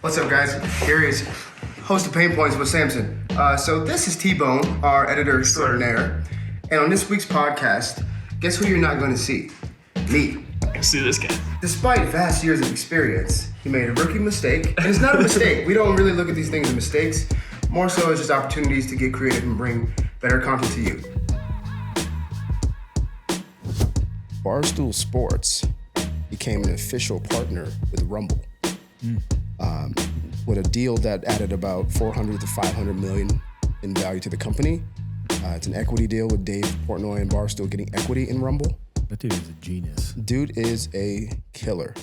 What's up, guys? Darius, host of Pain Points with Samson. So this is T-Bone, our editor extraordinaire. And on this week's podcast, guess who you're not going to see? Me. See this guy. Despite vast years of experience, he made a rookie mistake. And it's not a mistake. We don't really look at these things as mistakes. More so as just opportunities to get creative and bring better content to you. Barstool Sports became an official partner with Rumble. With a deal that added about 400 to 500 million in value to the company. It's an equity deal with Dave Portnoy and Barstool getting equity in Rumble. That dude is a genius. Dude is a killer.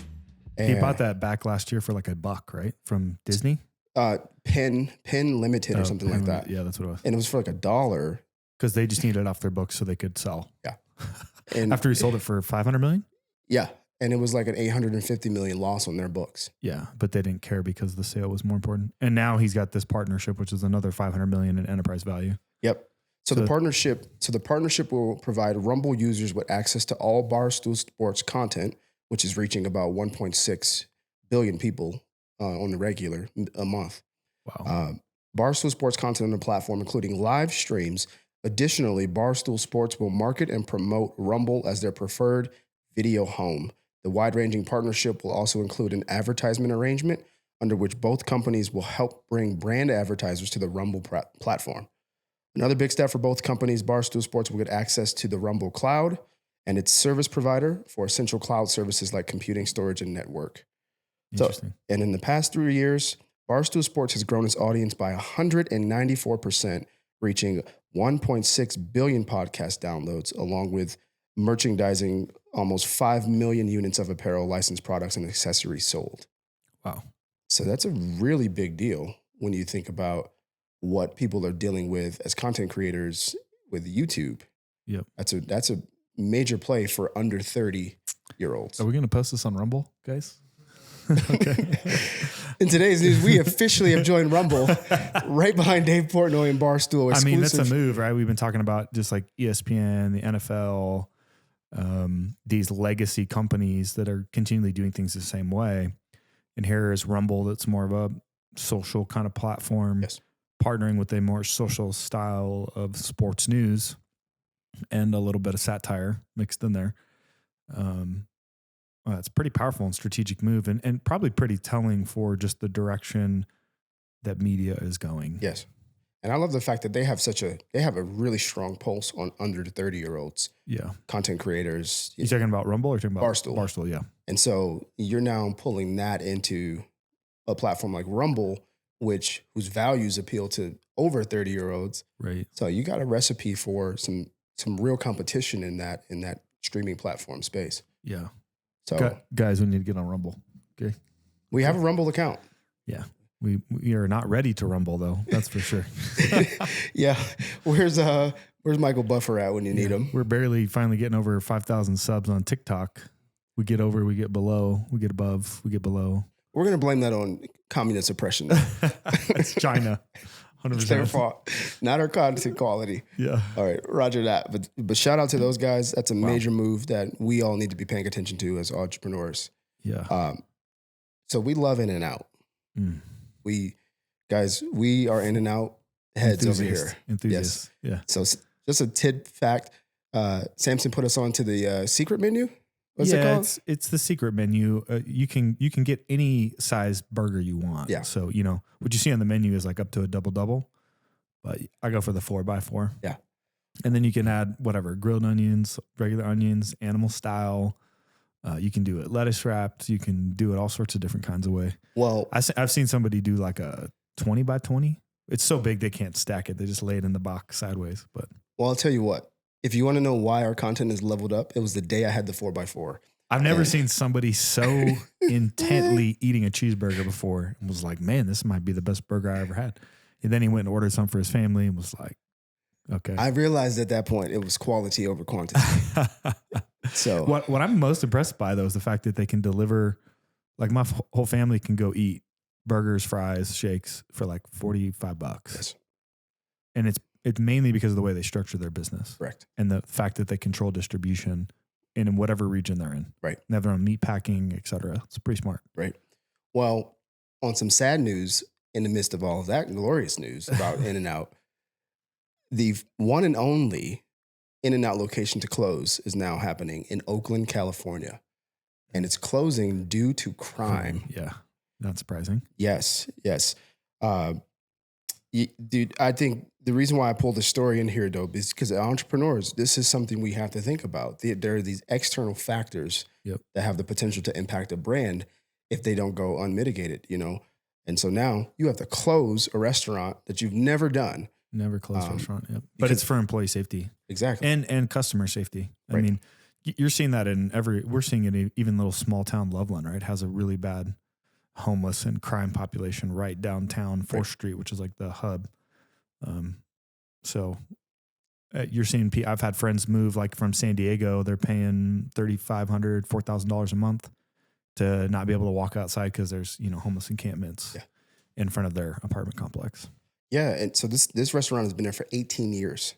And he bought that back last year for like $1, right? From Disney? Pen Limited or something like that. Yeah, that's what it was. And it was for like $1. Because they just needed it off their books so they could sell. Yeah. And after he sold it for 500 million? Yeah. And it was like an 850 million loss on their books. Yeah, but they didn't care because the sale was more important. And now he's got this partnership, which is another 500 million in enterprise value. Yep. So the partnership will provide Rumble users with access to all Barstool Sports content, which is reaching about 1.6 billion people on the regular a month. Wow. Barstool Sports content on the platform, including live streams. Additionally, Barstool Sports will market and promote Rumble as their preferred video home. The wide-ranging partnership will also include an advertisement arrangement under which both companies will help bring brand advertisers to the Rumble platform. Another big step for both companies, Barstool Sports will get access to the Rumble Cloud and its service provider for essential cloud services like computing, storage, and network. Interesting. And in the past 3 years, Barstool Sports has grown its audience by 194%, reaching 1.6 billion podcast downloads, along with merchandising almost 5 million units of apparel, licensed products, and accessories sold. Wow. So that's a really big deal when you think about what people are dealing with as content creators with YouTube. Yep. That's a major play for under 30-year-olds. Are we going to post this on Rumble, guys? Okay. In today's news, we officially have joined Rumble right behind Dave Portnoy and Barstool. I mean, that's a move, right? We've been talking about just like ESPN, the NFL, these legacy companies that are continually doing things the same way. And here is Rumble, that's more of a social kind of platform, yes, partnering with a more social style of sports news and a little bit of satire mixed in there. It's a pretty powerful and strategic move and probably pretty telling for just the direction that media is going. Yes. And I love the fact that they have a really strong pulse on under 30-year-olds. Yeah. Content creators. You talking about Rumble or talking about Barstool? Barstool, yeah. And so you're now pulling that into a platform like Rumble, whose values appeal to over 30-year-olds. Right. So you got a recipe for some real competition in that streaming platform space. Yeah. So guys, we need to get on Rumble. Okay. We have a Rumble account. Yeah. We are not ready to Rumble though. That's for sure. Yeah. Where's Michael Buffer at when you need him? We're barely finally getting over 5,000 subs on TikTok. We get over, we get below, we get above, we get below. We're going to blame that on communist oppression. It's China. 100%. It's their fault, not our content quality. Yeah. All right. Roger that. But shout out to those guys. That's a major move that we all need to be paying attention to as entrepreneurs. Yeah. So we love In-N-Out. Mm. We are In-N-Out heads over here. Enthusiasts. Yes. Yeah. So just a tid fact. Samson put us on to the secret menu. What's it called? It's the secret menu. You can get any size burger you want. Yeah. So, what you see on the menu is like up to a double, but I go for the 4x4. Yeah. And then you can add whatever, grilled onions, regular onions, animal style. You can do it lettuce wrapped. You can do it all sorts of different kinds of way. Well, I've seen somebody do like a 20 by 20. It's so big they can't stack it. They just lay it in the box sideways. But I'll tell you what. If you want to know why our content is leveled up, it was the day I had the 4x4. I've never seen somebody so intently eating a cheeseburger before and was like, man, this might be the best burger I ever had. And then he went and ordered some for his family and was like, okay. I realized at that point it was quality over quantity. So what I'm most impressed by, though, is the fact that they can deliver, like my whole family can go eat burgers, fries, shakes for like $45. Yes. And it's mainly because of the way they structure their business. Correct. And the fact that they control distribution in whatever region they're in. Right. They have their own meat packing, et cetera. It's pretty smart. Right. Well, on some sad news, in the midst of all of that glorious news about In-N-Out, the one and only In-N-Out location to close is now happening in Oakland, California. And it's closing due to crime. Yeah, not surprising. Yes. Dude, I think the reason why I pulled the story in here, though, is because entrepreneurs, this is something we have to think about. There are these external factors that have the potential to impact a brand if they don't go unmitigated, And so now you have to close a restaurant that you've never done. Never close a restaurant, but it's for employee safety. Exactly. And customer safety. Right. I mean, you're seeing that we're seeing it in even little small town Loveland, right? Has a really bad homeless and crime population right downtown 4th Street, which is like the hub. So you're seeing, I've had friends move like from San Diego, they're paying $3,500, $4,000 a month to not be able to walk outside because there's, homeless encampments in front of their apartment complex. Yeah. And so this restaurant has been there for 18 years.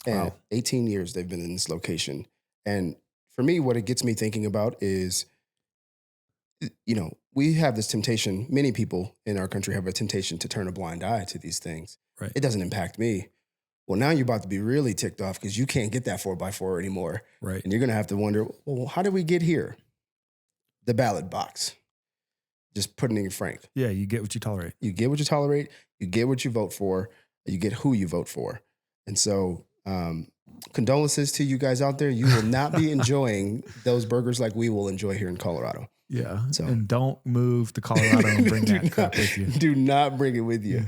And Wow. 18 years they've been in this location. And for me, what it gets me thinking about is, we have this temptation. Many people in our country have a temptation to turn a blind eye to these things. Right. It doesn't impact me. Well, now you're about to be really ticked off because you can't get that 4x4 anymore. Right. And you're going to have to wonder, well, how did we get here? The ballot box. Just putting it frank. Yeah, you get what you tolerate. You get what you tolerate. You get what you vote for. You get who you vote for. And so condolences to you guys out there. You will not be enjoying those burgers like we will enjoy here in Colorado. Yeah. So. And don't move to Colorado and bring that crap with you. Do not bring it with you.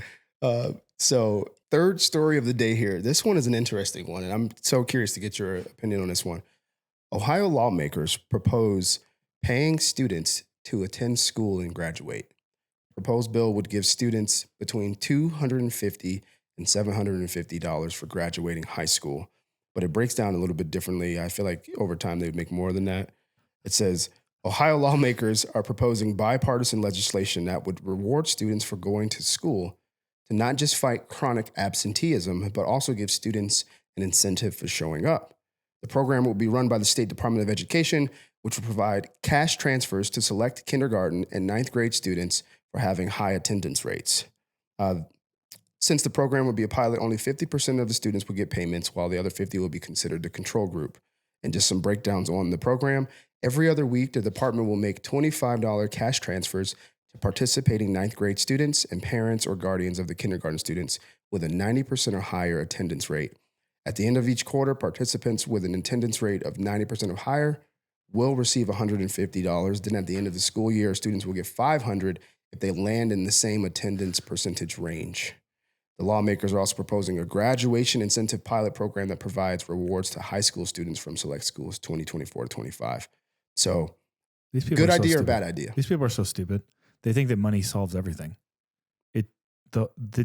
So third story of the day here. This one is an interesting one, and I'm so curious to get your opinion on this one. Ohio lawmakers propose paying students to attend school and graduate. Proposed bill would give students between $250 and $750 for graduating high school, but it breaks down a little bit differently. I feel like over time they would make more than that. It says, Ohio lawmakers are proposing bipartisan legislation that would reward students for going to school to not just fight chronic absenteeism, but also give students an incentive for showing up. The program will be run by the State Department of Education, which will provide cash transfers to select kindergarten and ninth grade students for having high attendance rates. Since the program will be a pilot, only 50% of the students will get payments, while the other 50% will be considered the control group. And just some breakdowns on the program. Every other week, the department will make $25 cash transfers to participating ninth grade students and parents or guardians of the kindergarten students with a 90% or higher attendance rate. At the end of each quarter, participants with an attendance rate of 90% or higher will receive $150. Then at the end of the school year, students will get $500 if they land in the same attendance percentage range. The lawmakers are also proposing a graduation incentive pilot program that provides rewards to high school students from select schools 2024 to 25. So, good idea or bad idea? These people are so stupid. They think that money solves everything. It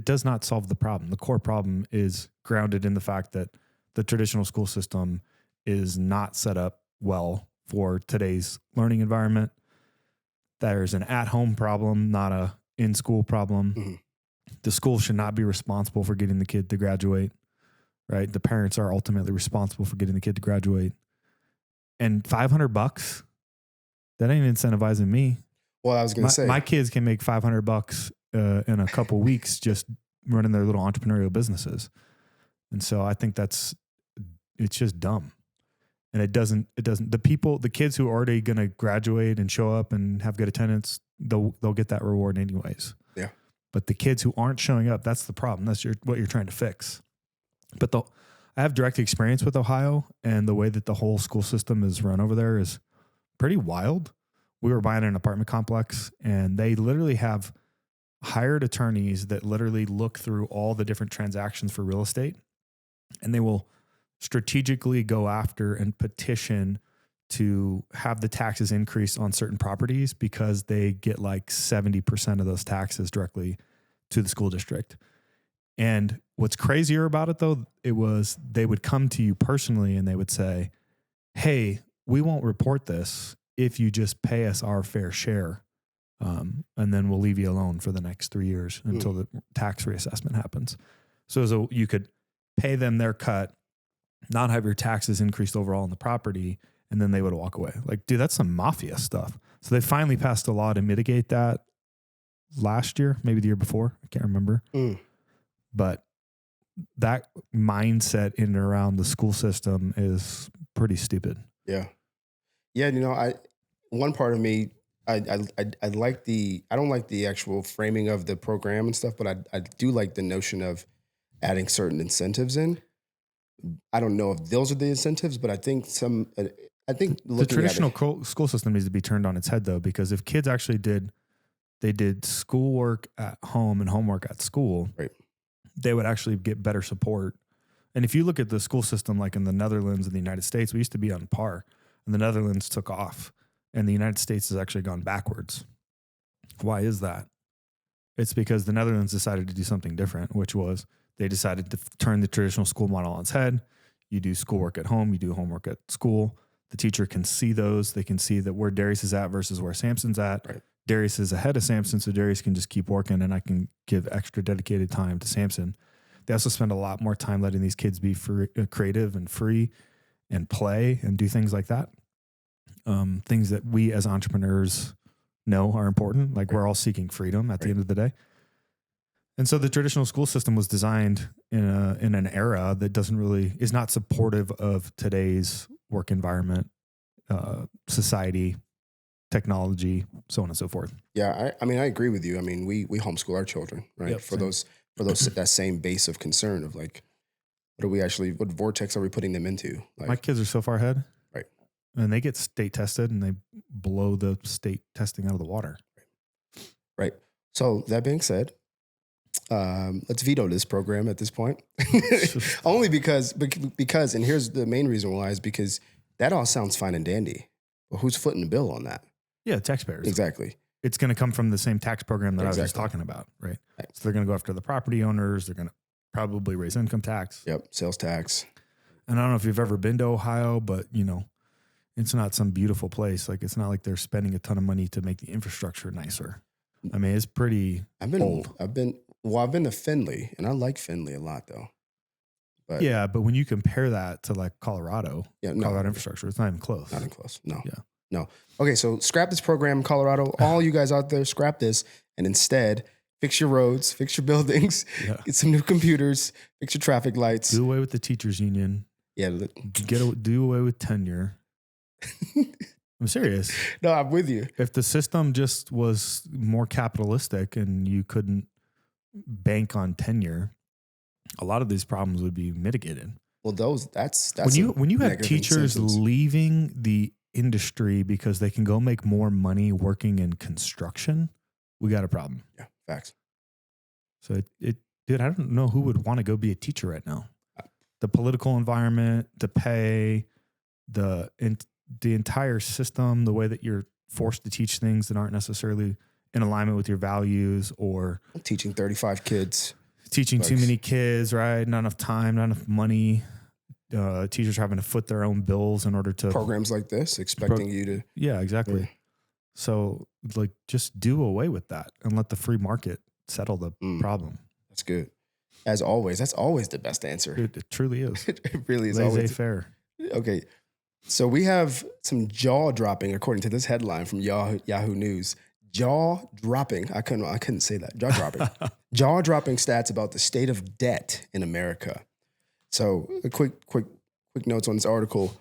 does not solve the problem. The core problem is grounded in the fact that the traditional school system is not set up well for today's learning environment. There's an at-home problem, not a in-school problem. Mm-hmm. The school should not be responsible for getting the kid to graduate, right? The parents are ultimately responsible for getting the kid to graduate. And $500, that ain't incentivizing me. Well, I was going to say, my kids can make $500 in a couple weeks just running their little entrepreneurial businesses. And so I think it's just dumb. And it doesn't, the kids who are already going to graduate and show up and have good attendance, they'll get that reward anyways. Yeah. But the kids who aren't showing up, that's the problem. That's what you're trying to fix. But I have direct experience with Ohio, and the way that the whole school system is run over there is pretty wild. We were buying an apartment complex, and they literally have hired attorneys that literally look through all the different transactions for real estate, and they will strategically go after and petition to have the taxes increase on certain properties because they get like 70% of those taxes directly to the school district. And what's crazier about it though, they would come to you personally and they would say, hey, we won't report this if you just pay us our fair share. And then we'll leave you alone for the next 3 years until the tax reassessment happens. So you could pay them their cut, not have your taxes increased overall on the property, and then they would walk away. Like, dude, that's some mafia stuff. So they finally passed a law to mitigate that last year, maybe the year before. I can't remember. But that mindset in and around the school system is pretty stupid. Yeah. Yeah. One part of me, I like I don't like the actual framing of the program and stuff, but I do like the notion of adding certain incentives in. I don't know if those are the incentives, but I think the traditional school system needs to be turned on its head, though, because if kids actually did schoolwork at home and homework at school, right, they would actually get better support. And if you look at the school system, like in the Netherlands and the United States, we used to be on par, and the Netherlands took off, and the United States has actually gone backwards. Why is that? It's because the Netherlands decided to do something different, which was they decided to turn the traditional school model on its head. You do schoolwork at home, you do homework at school. The teacher can see those. They can see that where Darius is at versus where Samson's at. Right. Darius is ahead of Samson, so Darius can just keep working, and I can give extra dedicated time to Samson. They also spend a lot more time letting these kids be creative and free and play and do things like that. Things that we as entrepreneurs know are important. Like we're all seeking freedom at the end of the day. And so the traditional school system was designed in an era that is not supportive of today's work environment, society, technology, so on and so forth. Yeah, I mean, I agree with you. I mean, we homeschool our children, right? Yep, for those that same base of concern of like, what vortex are we putting them into? Like, my kids are so far ahead, right? And they get state tested, and they blow the state testing out of the water. Right. So that being said, let's veto this program at this point. Only because, and here's the main reason why, is because that all sounds fine and dandy. But who's footing the bill on that? Yeah, taxpayers. Exactly. It's going to come from the same tax program that I was just talking about, right? So they're going to go after the property owners. They're going to probably raise income tax. Yep, sales tax. And I don't know if you've ever been to Ohio, but it's not some beautiful place. Like it's not like they're spending a ton of money to make the infrastructure nicer. I mean, it's pretty old. I've been to Findlay, and I like Findlay a lot, though. But yeah, but when you compare that to like Colorado, Colorado infrastructure, it's not even close. Not even close. No. Yeah. No. Okay, so scrap this program, Colorado. All you guys out there, scrap this, and instead fix your roads, fix your buildings, get some new computers, fix your traffic lights. Do away with the teachers union. Yeah. Do away with tenure. I'm serious. No, I'm with you. If the system just was more capitalistic and you couldn't bank on tenure, a lot of these problems would be mitigated. Well, that's when you have teachers leaving the industry because they can go make more money working in construction, we got a problem. Yeah, facts. So dude, I don't know who would want to go be a teacher right now. The political environment, the pay, the entire system, the way that you're forced to teach things that aren't necessarily in alignment with your values, or teaching 35 kids, teaching too many kids, right? Not enough time, not enough money. Teachers having to foot their own bills in order to programs like this, expecting you to. Yeah, exactly. Yeah. So like, just do away with that and let the free market settle the problem. That's good. As always, that's always the best answer. It truly is. It really is. Laissez-faire. Okay. So we have some jaw dropping, according to this headline from Yahoo News. Jaw dropping. I couldn't say that. Jaw dropping. Jaw dropping stats about the state of debt in America. So a quick notes on this article.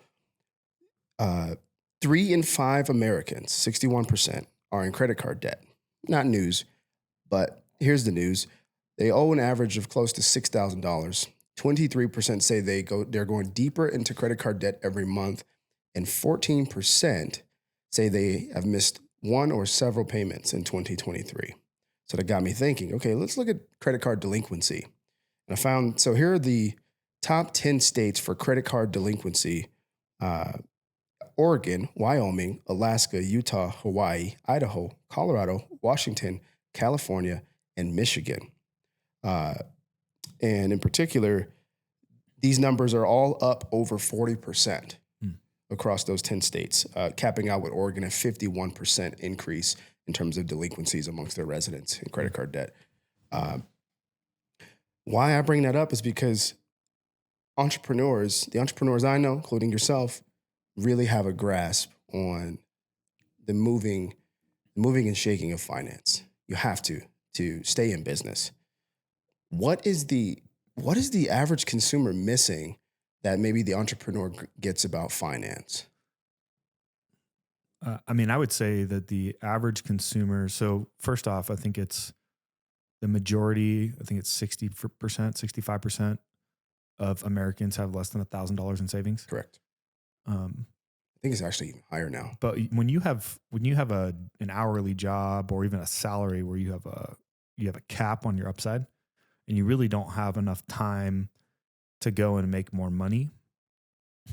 3 in 5 Americans, 61%, are in credit card debt. Not news, but here's the news. They owe an average of close to $6,000. 23% say they're going deeper into credit card debt every month, and 14% say they have missed one or several payments in 2023. So that got me thinking, okay, let's look at credit card delinquency. And I found, so here are the top 10 states for credit card delinquency. Oregon, Wyoming, Alaska, Utah, Hawaii, Idaho, Colorado, Washington, California, and Michigan. And in particular, these numbers are all up over 40% across those 10 states, capping out with Oregon at 51% increase in terms of delinquencies amongst their residents in credit card debt. Why I bring that up is because the entrepreneurs I know, including yourself, really have a grasp on the moving and shaking of finance. You have to stay in business. What is the average consumer missing that maybe the entrepreneur gets about finance? I mean, I would say that the average consumer. So first off, I think it's the majority. I think it's 60%, 65% of Americans have less than $1,000 in savings. Correct. Um, I think it's actually even higher now. but when you have an hourly job or even a salary where you have a cap on your upside, and you really don't have enough time to go and make more money,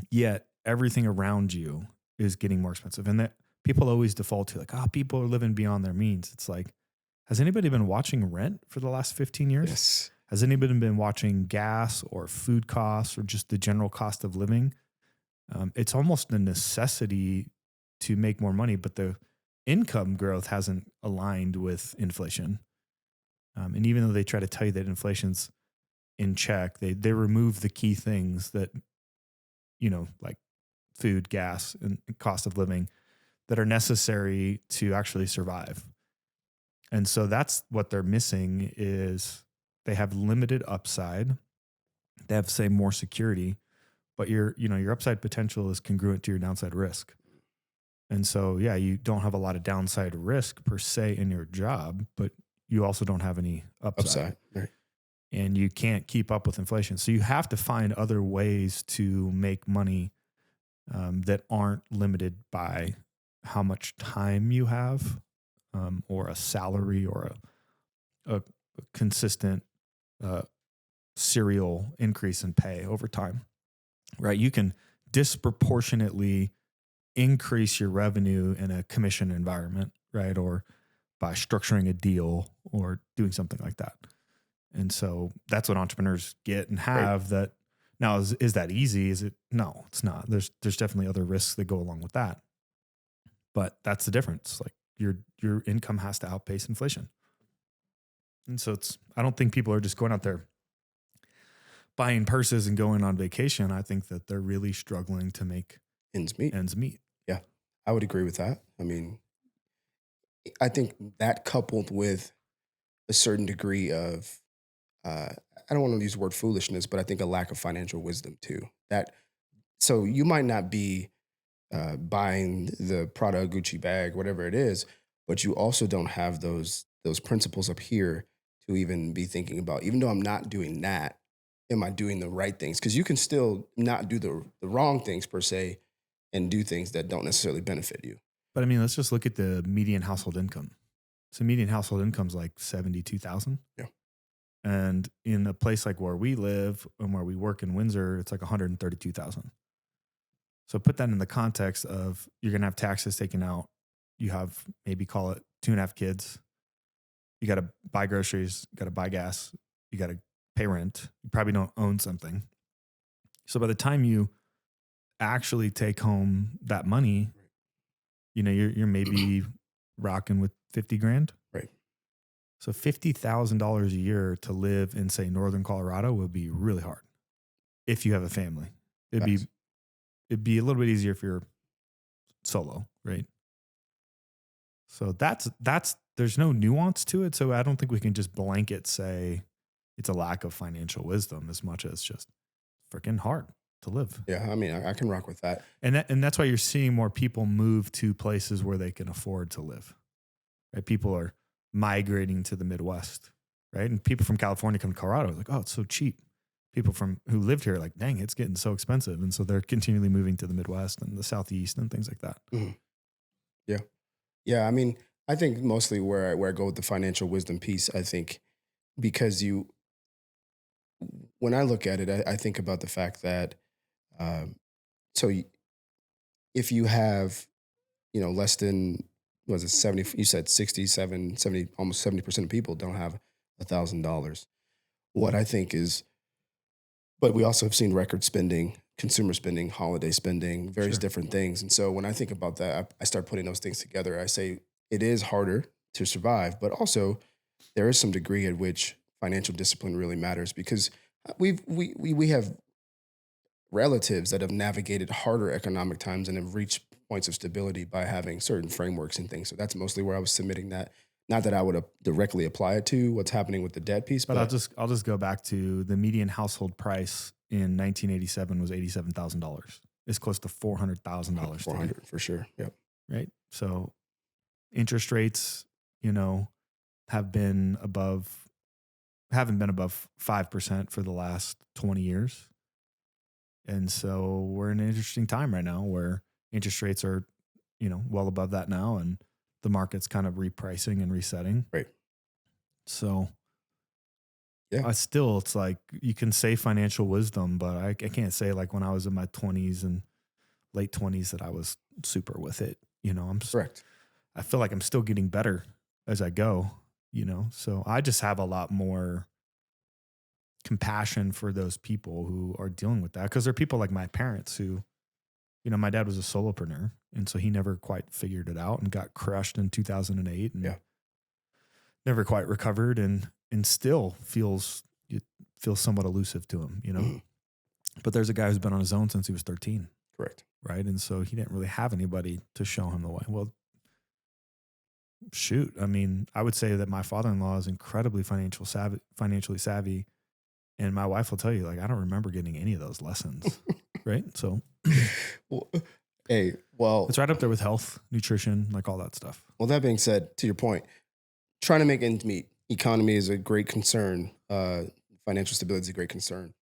yet everything around you is getting more expensive. And that people always default to like, people are living beyond their means. It's like, has anybody been watching rent for the last 15 years? Yes. Has anybody been watching gas or food costs or just the general cost of living? It's almost a necessity to make more money, but the income growth hasn't aligned with inflation. And even though they try to tell you that inflation's in check, they remove the key things that, like food, gas, and cost of living that are necessary to actually survive. And so that's what they're missing is they have limited upside. They have, say, more security, but your upside potential is congruent to your downside risk. And so, yeah, you don't have a lot of downside risk per se in your job, but you also don't have any upside. Right. And you can't keep up with inflation. So you have to find other ways to make money that aren't limited by how much time you have or a salary or a consistent serial increase in pay over time, right? You can disproportionately increase your revenue in a commission environment, right? Or by structuring a deal or doing something like that. And so that's what entrepreneurs get and have. Right. That now is that easy? Is it? No, it's not. There's definitely other risks that go along with that. But that's the difference. Like your income has to outpace inflation. And so I don't think people are just going out there buying purses and going on vacation. I think that they're really struggling to make ends meet. Yeah, I would agree with that. I mean, I think that coupled with a certain degree of, I don't want to use the word foolishness, but I think a lack of financial wisdom too. So you might not be buying the Prada Gucci bag, whatever it is, but you also don't have those principles up here to even be thinking about, even though I'm not doing that, am I doing the right things? Because you can still not do the wrong things per se and do things that don't necessarily benefit you. But I mean, let's just look at the median household income. So median household income is like $72,000. Yeah. And in a place like where we live and where we work in Windsor, it's like $132,000. So put that in the context of you're going to have taxes taken out. You have maybe call it 2.5 kids. You got to buy groceries, got to buy gas, you got to pay rent. You probably don't own something. So by the time you actually take home that money, you're maybe rocking with 50 grand. Right. So $50,000 a year to live in, say, Northern Colorado would be really hard if you have a family. It'd be a little bit easier if you're solo, right? So there's no nuance to it. So I don't think we can just blanket say it's a lack of financial wisdom as much as just freaking hard to live. Yeah, I mean, I can rock with that. And that's why you're seeing more people move to places where they can afford to live. Right? People are migrating to the Midwest, right? And people from California come to Colorado, like, oh, it's so cheap. People who lived here are like, dang, it's getting so expensive. And so they're continually moving to the Midwest and the Southeast and things like that. Mm-hmm. Yeah. Yeah. I mean, I think mostly where I go with the financial wisdom piece, I think because when I look at it, I think about the fact that, if you have, less than, was it 70, you said 67, 70, almost 70% of people don't have $1,000. What I think is, but we also have seen record spending, consumer spending, holiday spending, various different things. And so when I think about that, I start putting those things together. I say it is harder to survive, but also there is some degree at which financial discipline really matters because we have relatives that have navigated harder economic times and have reached points of stability by having certain frameworks and things. So that's mostly where I was submitting that. Not that I would directly apply it to what's happening with the debt piece, But I'll just go back to the median household price in 1987 was $87,000. It's close to $400,000. 400 for sure. Yep. Right. So interest rates, you know, haven't been above 5% for the last 20 years. And so we're in an interesting time right now where interest rates are, you know, well above that now, and the market's kind of repricing and resetting. Right. So yeah, it's like you can say financial wisdom, but I can't say like when I was in my 20s and late 20s that I was super with it. You know, correct. I feel like I'm still getting better as I go, you know, so I just have a lot more compassion for those people who are dealing with that, because there are people like my parents who, you know, my dad was a solopreneur, and so he never quite figured it out and got crushed in 2008 and never quite recovered, and still feels somewhat elusive to him, you know. Mm-hmm. But there's a guy who's been on his own since he was 13. Correct. Right. And so he didn't really have anybody to show him the way. Well, shoot. I mean, I would say that my father-in-law is incredibly financially savvy. And my wife will tell you, like, I don't remember getting any of those lessons. Right. So it's right up there with health, nutrition, like all that stuff. Well, that being said, to your point, trying to make ends meet, economy is a great concern. Financial stability is a great concern.